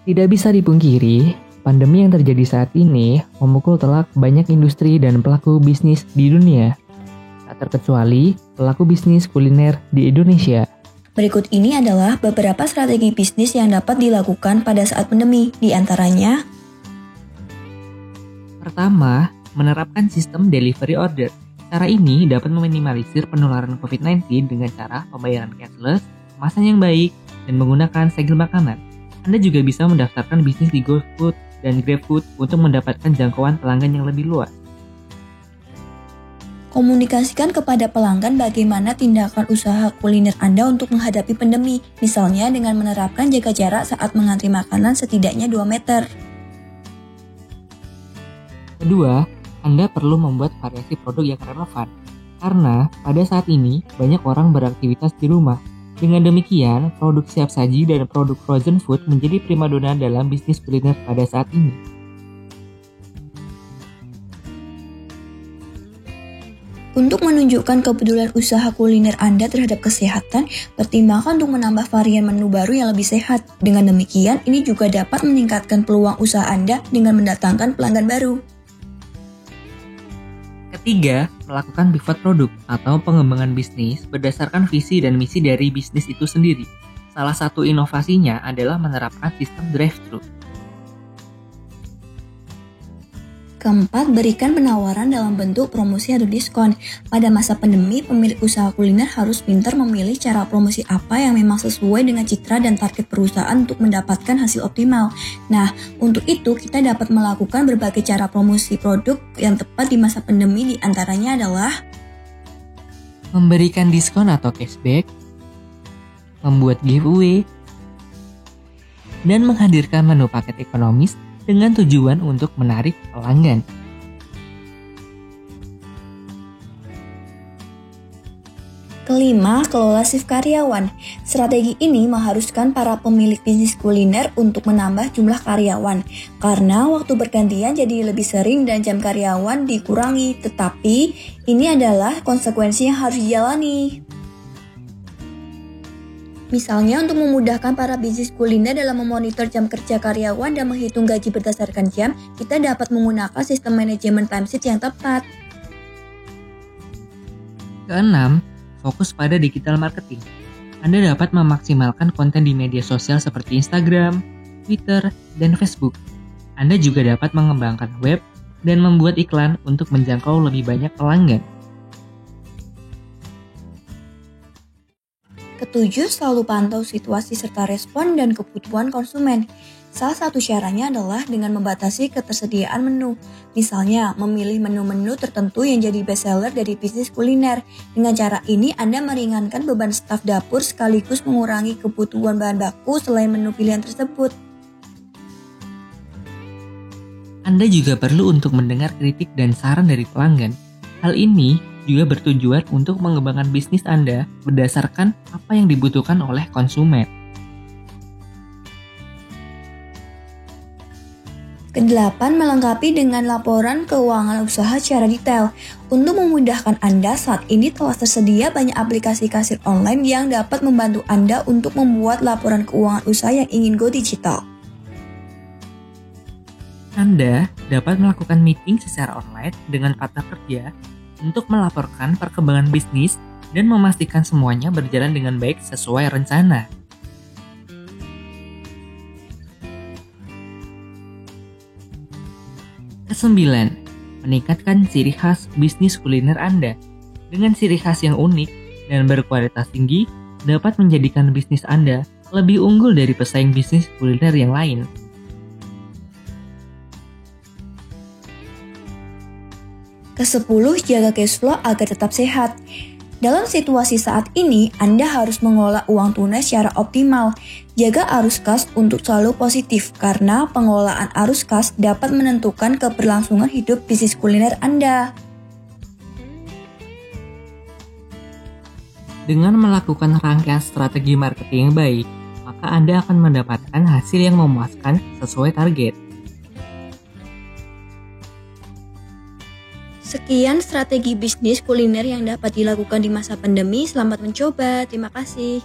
Tidak bisa dipungkiri, pandemi yang terjadi saat ini memukul telak banyak industri dan pelaku bisnis di dunia. Tak terkecuali pelaku bisnis kuliner di Indonesia. Berikut ini adalah beberapa strategi bisnis yang dapat dilakukan pada saat pandemi. Di antaranya, pertama, menerapkan sistem delivery order. Cara ini dapat meminimalisir penularan COVID-19 dengan cara pembayaran cashless, kemasan yang baik, dan menggunakan segel makanan. Anda juga bisa mendaftarkan bisnis di GoFood dan GrabFood untuk mendapatkan jangkauan pelanggan yang lebih luas. komunikasikan kepada pelanggan bagaimana tindakan usaha kuliner Anda untuk menghadapi pandemi, misalnya dengan menerapkan jaga jarak saat mengantri makanan setidaknya 2 meter. Kedua, Anda perlu membuat variasi produk yang relevan, karena pada saat ini banyak orang beraktivitas di rumah. Dengan demikian, produk siap saji dan produk frozen food menjadi primadona dalam bisnis kuliner pada saat ini. Untuk menunjukkan kepedulian usaha kuliner Anda terhadap kesehatan, pertimbangkan untuk menambah varian menu baru yang lebih sehat. Dengan demikian, ini juga dapat meningkatkan peluang usaha Anda dengan mendatangkan pelanggan baru. Ketiga, melakukan pivot produk atau pengembangan bisnis berdasarkan visi dan misi dari bisnis itu sendiri. Salah satu inovasinya adalah menerapkan sistem drive-thru. Keempat, berikan penawaran dalam bentuk promosi atau diskon. Pada masa pandemi, pemilik usaha kuliner harus pintar memilih cara promosi apa yang memang sesuai dengan citra dan target perusahaan untuk mendapatkan hasil optimal. Nah, untuk itu kita dapat melakukan berbagai cara promosi produk yang tepat di masa pandemi, di antaranya adalah memberikan diskon atau cashback, membuat giveaway, dan menghadirkan menu paket ekonomis dengan tujuan untuk menarik pelanggan. Kelima, kelola shift karyawan. Strategi ini mengharuskan para pemilik bisnis kuliner untuk menambah jumlah karyawan, karena waktu bergantian jadi lebih sering dan jam karyawan dikurangi, tetapi ini adalah konsekuensi yang harus dijalani. Misalnya untuk memudahkan para bisnis kuliner dalam memonitor jam kerja karyawan dan menghitung gaji berdasarkan jam, kita dapat menggunakan sistem manajemen timesheet yang tepat. Keenam, fokus pada digital marketing. Anda dapat memaksimalkan konten di media sosial seperti Instagram, Twitter, dan Facebook. Anda juga dapat mengembangkan web dan membuat iklan untuk menjangkau lebih banyak pelanggan. Ketujuh, selalu pantau situasi serta respon dan kebutuhan konsumen. Salah satu caranya adalah dengan membatasi ketersediaan menu. Misalnya, memilih menu-menu tertentu yang jadi bestseller dari bisnis kuliner. Dengan cara ini, Anda meringankan beban staf dapur sekaligus mengurangi kebutuhan bahan baku selain menu pilihan tersebut. Anda juga perlu untuk mendengar kritik dan saran dari pelanggan. Hal ini juga bertujuan untuk mengembangkan bisnis Anda berdasarkan apa yang dibutuhkan oleh konsumen. Kedelapan, melengkapi dengan laporan keuangan usaha secara detail. Untuk memudahkan Anda, saat ini telah tersedia banyak aplikasi kasir online yang dapat membantu Anda untuk membuat laporan keuangan usaha yang ingin go digital. Anda dapat melakukan meeting secara online dengan partner kerja untuk melaporkan perkembangan bisnis dan memastikan semuanya berjalan dengan baik sesuai rencana. Kesembilan, meningkatkan ciri khas bisnis kuliner Anda. Dengan ciri khas yang unik dan berkualitas tinggi, dapat menjadikan bisnis Anda lebih unggul dari pesaing bisnis kuliner yang lain. Ke-10, jaga cash flow agar tetap sehat. Dalam situasi saat ini, Anda harus mengelola uang tunai secara optimal. Jaga arus kas untuk selalu positif, karena pengelolaan arus kas dapat menentukan keberlangsungan hidup bisnis kuliner Anda. Dengan melakukan rangkaian strategi marketing yang baik, maka Anda akan mendapatkan hasil yang memuaskan sesuai target. Sekian strategi bisnis kuliner yang dapat dilakukan di masa pandemi. Selamat mencoba. Terima kasih.